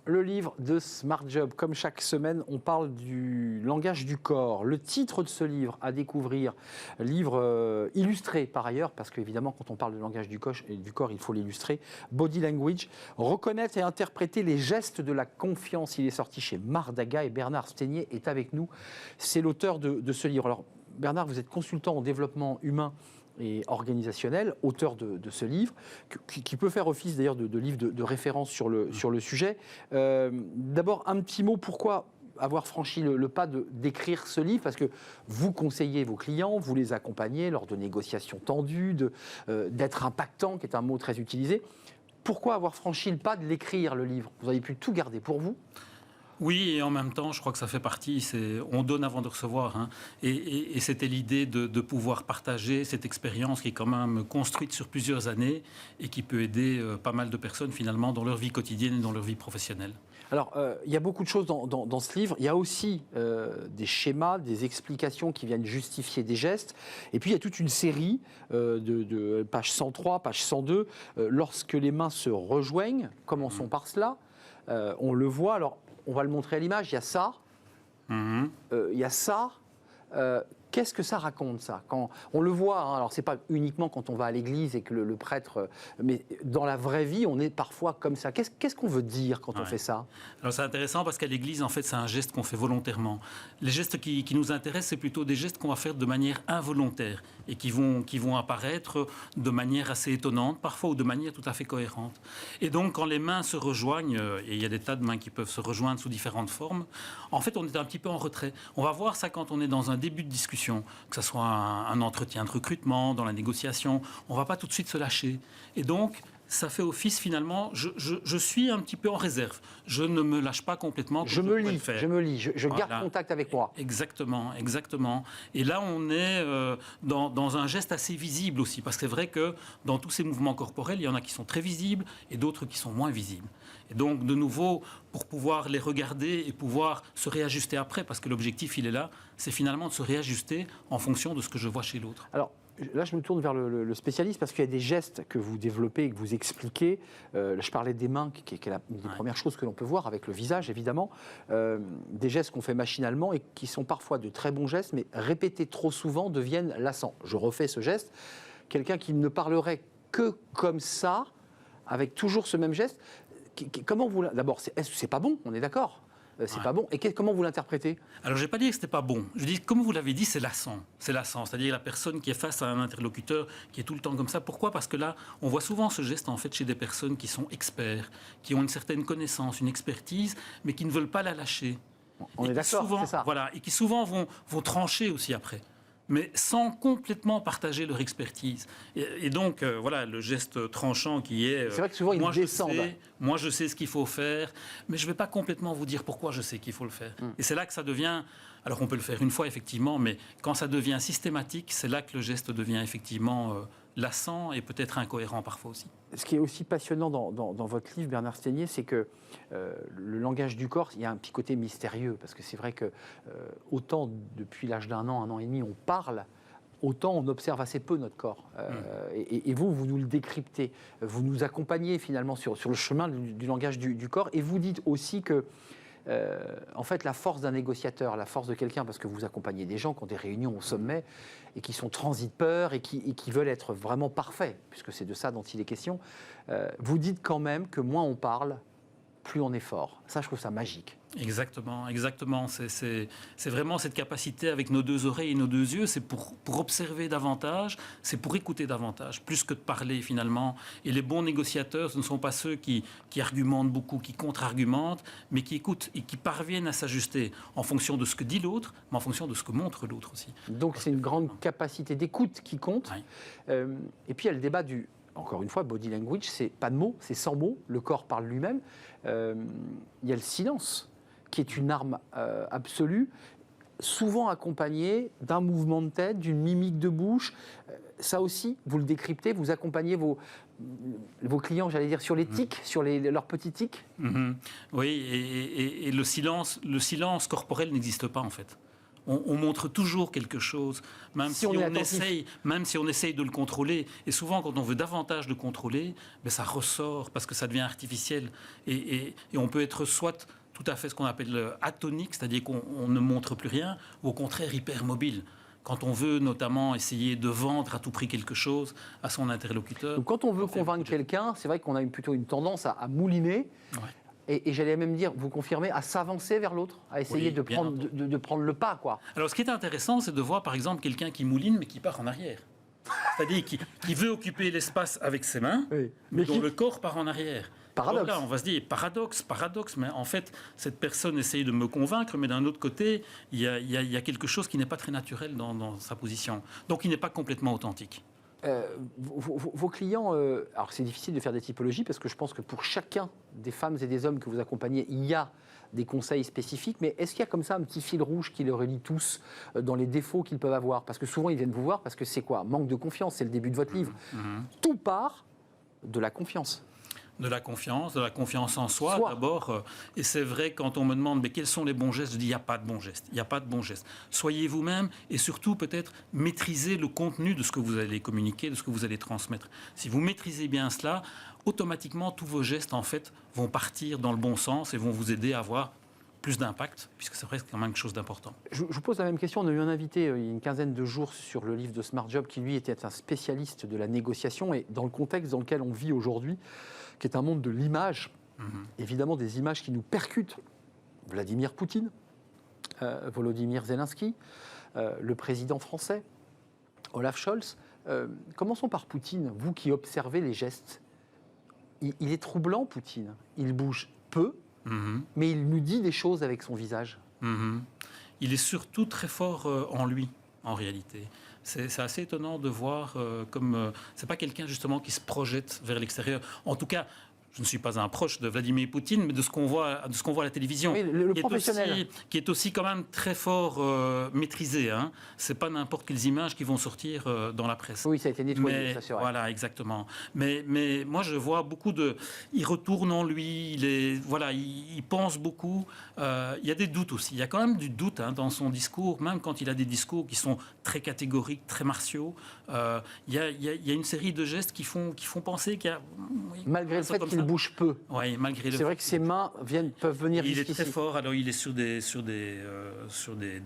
Le livre de Smart Job. Comme chaque semaine, on parle du langage du corps. Le titre de ce livre à découvrir, livre illustré par ailleurs, parce qu'évidemment, quand on parle de langage du corps, il faut l'illustrer. Body Language, reconnaître et interpréter les gestes de la confiance. Il est sorti chez Mardaga et Bernard Sténier est avec nous. C'est l'auteur de ce livre. Alors, Bernard, vous êtes consultant en développement humain et organisationnel, auteur de ce livre, qui peut faire office d'ailleurs de livre de référence sur le sujet. D'abord, un petit mot, pourquoi avoir franchi le pas d'écrire ce livre? Parce que vous conseillez vos clients, vous les accompagnez lors de négociations tendues, d'être impactant, qui est un mot très utilisé. Pourquoi avoir franchi le pas de l'écrire, le livre? Vous auriez pu tout garder pour vous. Oui, et en même temps, je crois que ça fait partie, on donne avant de recevoir. Hein. Et c'était l'idée de pouvoir partager cette expérience qui est quand même construite sur plusieurs années et qui peut aider pas mal de personnes finalement dans leur vie quotidienne et dans leur vie professionnelle. Alors, il y a beaucoup de choses dans ce livre. Il y a aussi des schémas, des explications qui viennent justifier des gestes. Et puis, il y a toute une série de page 103, page 102. Lorsque les mains se rejoignent, commençons par cela. On le voit. Alors, on va le montrer à l'image. Il y a ça. Il y a ça. Qu'est-ce que ça raconte, ça? Quand on le voit, hein, alors c'est pas uniquement quand on va à l'église et que le prêtre, mais dans la vraie vie, on est parfois comme ça. Qu'est-ce qu'on veut dire quand on fait ça? Alors c'est intéressant parce qu'à l'église, en fait, c'est un geste qu'on fait volontairement. Les gestes qui nous intéressent, c'est plutôt des gestes qu'on va faire de manière involontaire et qui vont apparaître de manière assez étonnante, parfois ou de manière tout à fait cohérente. Et donc, quand les mains se rejoignent, et il y a des tas de mains qui peuvent se rejoindre sous différentes formes, en fait, on est un petit peu en retrait. On va voir ça quand on est dans un début de discussion, que ce soit un entretien de recrutement, dans la négociation, on ne va pas tout de suite se lâcher. Et donc, ça fait office finalement, je suis un petit peu en réserve. Je ne me lâche pas complètement. Je me lis, je garde contact avec moi. Exactement, exactement. Et là, on est dans un geste assez visible aussi, parce que c'est vrai que dans tous ces mouvements corporels, il y en a qui sont très visibles et d'autres qui sont moins visibles. Et donc, de nouveau, pour pouvoir les regarder et pouvoir se réajuster après, parce que l'objectif, il est là, c'est finalement de se réajuster en fonction de ce que je vois chez l'autre. Alors, là, je me tourne vers le spécialiste parce qu'il y a des gestes que vous développez et que vous expliquez. Je parlais des mains, qui est une des premières choses que l'on peut voir avec le visage, évidemment. Des gestes qu'on fait machinalement et qui sont parfois de très bons gestes, mais répétés trop souvent deviennent lassants. Je refais ce geste. Quelqu'un qui ne parlerait que comme ça, avec toujours ce même geste, comment vous... D'abord, c'est pas bon, on est d'accord? C'est pas bon. Et comment vous l'interprétez? Alors, je n'ai pas dit que ce n'était pas bon. Je dis, comme vous l'avez dit, c'est lassant. C'est lassant. C'est-à-dire la personne qui est face à un interlocuteur qui est tout le temps comme ça. Pourquoi? Parce que là, on voit souvent ce geste en fait chez des personnes qui sont experts, qui ont une certaine connaissance, une expertise, mais qui ne veulent pas la lâcher. On est d'accord, c'est ça. Voilà, et qui souvent vont trancher aussi après, mais sans complètement partager leur expertise. Et donc, voilà, le geste tranchant qui est... c'est vrai que souvent, ils descendent. Moi, je sais ce qu'il faut faire, mais je ne vais pas complètement vous dire pourquoi je sais qu'il faut le faire. Et c'est là que ça devient... Alors, on peut le faire une fois, effectivement, mais quand ça devient systématique, c'est là que le geste devient effectivement lassant et peut-être incohérent parfois aussi. Ce qui est aussi passionnant dans votre livre, Bernard Sténier, c'est que le langage du corps, il y a un petit côté mystérieux, parce que c'est vrai que autant depuis l'âge d'un an et demi, on parle, autant on observe assez peu notre corps. Et vous nous le décryptez, vous nous accompagnez finalement sur le chemin du langage du corps, et vous dites aussi que en fait, la force d'un négociateur, la force de quelqu'un, parce que vous accompagnez des gens qui ont des réunions au sommet et qui sont transis de peur et qui veulent être vraiment parfaits, puisque c'est de ça dont il est question, vous dites quand même que moins on parle, plus on est fort. Ça, je trouve ça magique. Exactement, exactement. C'est vraiment cette capacité avec nos deux oreilles et nos deux yeux, c'est pour observer davantage, c'est pour écouter davantage, plus que de parler finalement. Et les bons négociateurs, ce ne sont pas ceux qui argumentent beaucoup, qui contre-argumentent, mais qui écoutent et qui parviennent à s'ajuster en fonction de ce que dit l'autre, mais en fonction de ce que montre l'autre aussi. Donc c'est une grande capacité d'écoute qui compte. Oui. Et puis il y a le débat du... Encore une fois, body language, c'est pas de mots, c'est sans mots, le corps parle lui-même. Il y a le silence, qui est une arme absolue, souvent accompagnée d'un mouvement de tête, d'une mimique de bouche. Ça aussi, vous le décryptez, vous accompagnez vos clients, j'allais dire, sur les tics, sur leurs petits tics. Oui, et le silence corporel n'existe pas en fait. On montre toujours quelque chose, même si on essaye de le contrôler. Et souvent, quand on veut davantage le contrôler, ben, ça ressort parce que ça devient artificiel. Et on peut être soit tout à fait ce qu'on appelle atonique, c'est-à-dire qu'on ne montre plus rien, ou au contraire hyper mobile. Quand on veut notamment essayer de vendre à tout prix quelque chose à son interlocuteur. Donc quand on veut convaincre quelqu'un, c'est vrai qu'on a plutôt une tendance à mouliner. Ouais. Et j'allais même dire, vous confirmez, à s'avancer vers l'autre, à essayer de prendre le pas, quoi. Alors, ce qui est intéressant, c'est de voir, par exemple, quelqu'un qui mouline, mais qui part en arrière. C'est-à-dire qui veut occuper l'espace avec ses mains, oui. mais dont le corps part en arrière. Paradoxe. Donc là, on va se dire, paradoxe, mais en fait, cette personne essaye de me convaincre, mais d'un autre côté, il y a quelque chose qui n'est pas très naturel dans sa position. Donc, il n'est pas complètement authentique. Vos clients, alors c'est difficile de faire des typologies parce que je pense que pour chacun des femmes et des hommes que vous accompagnez, il y a des conseils spécifiques, mais est-ce qu'il y a comme ça un petit fil rouge qui les relie tous dans les défauts qu'ils peuvent avoir? Parce que souvent ils viennent vous voir parce que c'est quoi? Manque de confiance, c'est le début de votre livre. Tout part de la confiance. De la confiance en soi d'abord. Et c'est vrai, quand on me demande mais quels sont les bons gestes, je dis il n'y a pas de bons gestes. Il n'y a pas de bons gestes. Soyez vous-même et surtout peut-être maîtrisez le contenu de ce que vous allez communiquer, de ce que vous allez transmettre. Si vous maîtrisez bien cela, automatiquement tous vos gestes en fait vont partir dans le bon sens et vont vous aider à avoir plus d'impact, puisque c'est presque quand même quelque chose d'important. Je vous pose la même question. On a eu un invité il y a une quinzaine de jours sur le livre de Smart Job qui, lui, était un spécialiste de la négociation. Et dans le contexte dans lequel on vit aujourd'hui, qui est un monde de l'image, évidemment des images qui nous percutent, Vladimir Poutine, Volodymyr Zelensky, le président français, Olaf Scholz. Commençons par Poutine, vous qui observez les gestes. Il est troublant, Poutine. Il bouge peu, mais il nous dit des choses avec son visage. Il est surtout très fort en lui, en réalité. C'est assez étonnant de voir comme... c'est pas quelqu'un, justement, qui se projette vers l'extérieur. En tout cas, je ne suis pas un proche de Vladimir Poutine, mais de ce qu'on voit à la télévision. Oui, le professionnel. Qui est aussi quand même très fort maîtrisé. Hein. Ce n'est pas n'importe quelles images qui vont sortir dans la presse. Oui, ça a été nettoyé, ça c'est vrai. Voilà, exactement. Mais moi, je vois beaucoup de... Il retourne en lui, il pense beaucoup. Il y a des doutes aussi. Il y a quand même du doute dans son discours, même quand il a des discours qui sont très catégoriques, très martiaux. Il y a une série de gestes qui font penser qu'il y a... Malgré le fait qu'il bouge peu. Oui, malgré c'est vrai que ses mains peuvent venir jusqu'ici. Il est très fort. Alors, il est sur des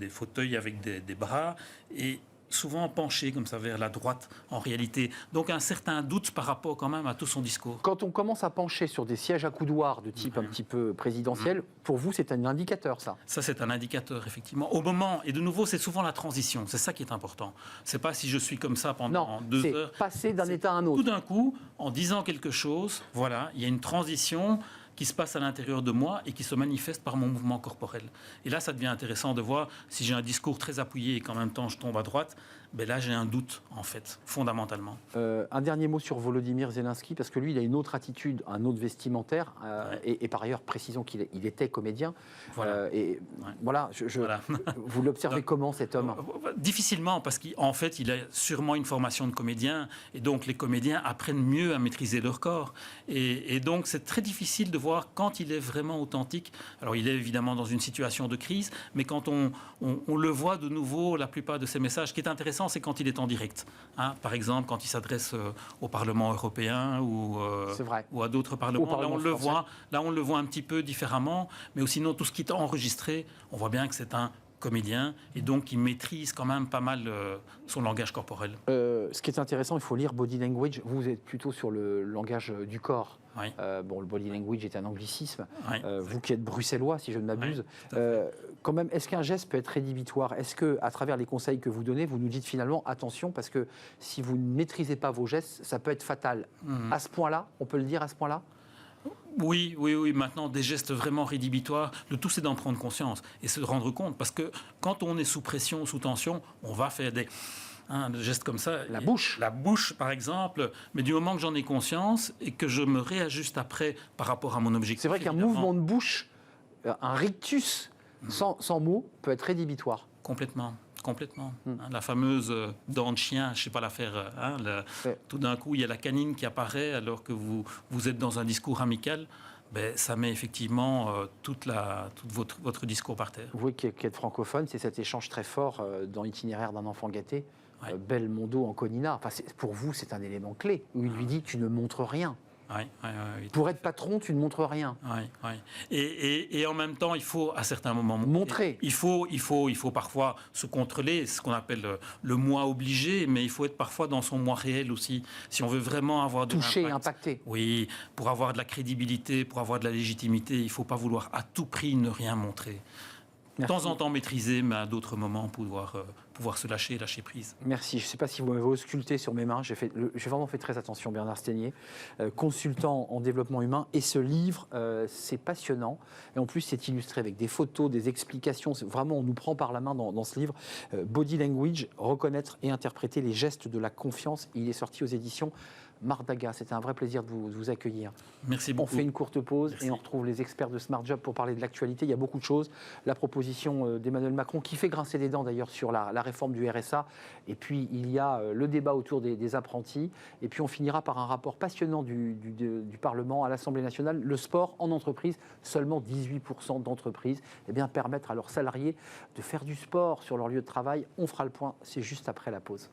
fauteuils avec des bras et souvent penché comme ça vers la droite en réalité. Donc un certain doute par rapport quand même à tout son discours. Quand on commence à pencher sur des sièges à coudoir de type un petit peu présidentiel, pour vous c'est un indicateur ça? Ça c'est un indicateur effectivement. Au moment, et de nouveau c'est souvent la transition, c'est ça qui est important. C'est pas si je suis comme ça pendant 2 heures. Passer d'un état à un autre. Tout d'un coup, en disant quelque chose, voilà, il y a une transition qui se passe à l'intérieur de moi et qui se manifeste par mon mouvement corporel. Et là, ça devient intéressant de voir si j'ai un discours très appuyé et qu'en même temps je tombe à droite, ben là j'ai un doute en fait, fondamentalement. Un dernier mot sur Volodymyr Zelensky, parce que lui il a une autre attitude, un autre vestimentaire, et par ailleurs précisons qu'il était comédien. Voilà. Vous l'observez comment cet homme? Difficilement, parce qu'en fait il a sûrement une formation de comédien, et donc les comédiens apprennent mieux à maîtriser leur corps. Et donc c'est très difficile de voir quand il est vraiment authentique. Alors il est évidemment dans une situation de crise, mais quand on le voit de nouveau, la plupart de ses messages, ce qui est intéressant, c'est quand il est en direct. Par exemple, quand il s'adresse au Parlement européen ou à d'autres parlements. Là, on le voit un petit peu différemment. Mais sinon, tout ce qui est enregistré, on voit bien que c'est un comédien et donc il maîtrise quand même pas mal son langage corporel. Ce qui est intéressant, il faut lire Body Language. Vous êtes plutôt sur le langage du corps. Oui. Le body language est un anglicisme. Oui, vous qui êtes bruxellois, si je ne m'abuse, quand même, est-ce qu'un geste peut être rédhibitoire? Est-ce que, à travers les conseils que vous donnez, vous nous dites finalement attention, parce que si vous ne maîtrisez pas vos gestes, ça peut être fatal. À ce point-là, on peut le dire à ce point-là? Oui. Maintenant, des gestes vraiment rédhibitoires, le tout c'est d'en prendre conscience et se rendre compte, parce que quand on est sous pression, sous tension, on va faire des gestes comme ça. La bouche, par exemple. Mais du moment que j'en ai conscience et que je me réajuste après par rapport à mon objectif. C'est vrai qu'un mouvement de bouche, un rictus sans mots, peut être rédhibitoire. Complètement. La fameuse dent de chien, je ne sais pas la faire. Tout d'un coup, il y a la canine qui apparaît alors que vous êtes dans un discours amical. ça met effectivement tout votre discours par terre. Vous qui êtes francophone, c'est cet échange très fort dans l'itinéraire d'un enfant gâté. Ouais. Belmondo en Conina. Enfin, pour vous, c'est un élément clé, où il lui dit « tu ne montres rien ». Pour être patron, tu ne montres rien. Et en même temps, il faut à certains moments montrer. Il faut parfois se contrôler, ce qu'on appelle le moi obligé, mais il faut être parfois dans son moi réel aussi. Si on veut vraiment avoir de toucher, l'impact, impacter. Oui, pour avoir de la crédibilité, pour avoir de la légitimité, il ne faut pas vouloir à tout prix ne rien montrer. De temps en temps maîtriser, mais à d'autres moments pouvoir se lâcher prise. Merci. Je ne sais pas si vous m'avez ausculté sur mes mains. J'ai vraiment fait très attention, Bernard Sténier, consultant en développement humain. Et ce livre, c'est passionnant. Et en plus, c'est illustré avec des photos, des explications. Vraiment, on nous prend par la main dans ce livre. Body Language, reconnaître et interpréter les gestes de la confiance. Il est sorti aux éditions Mardaga. C'était un vrai plaisir de vous accueillir. Merci beaucoup. On fait une courte pause. Merci. Et on retrouve les experts de Smart Job pour parler de l'actualité. Il y a beaucoup de choses. La proposition d'Emmanuel Macron qui fait grincer des dents d'ailleurs sur la réforme du RSA. Et puis il y a le débat autour des apprentis. Et puis on finira par un rapport passionnant du Parlement à l'Assemblée nationale. Le sport en entreprise, seulement 18% d'entreprises permettre à leurs salariés de faire du sport sur leur lieu de travail. On fera le point, c'est juste après la pause.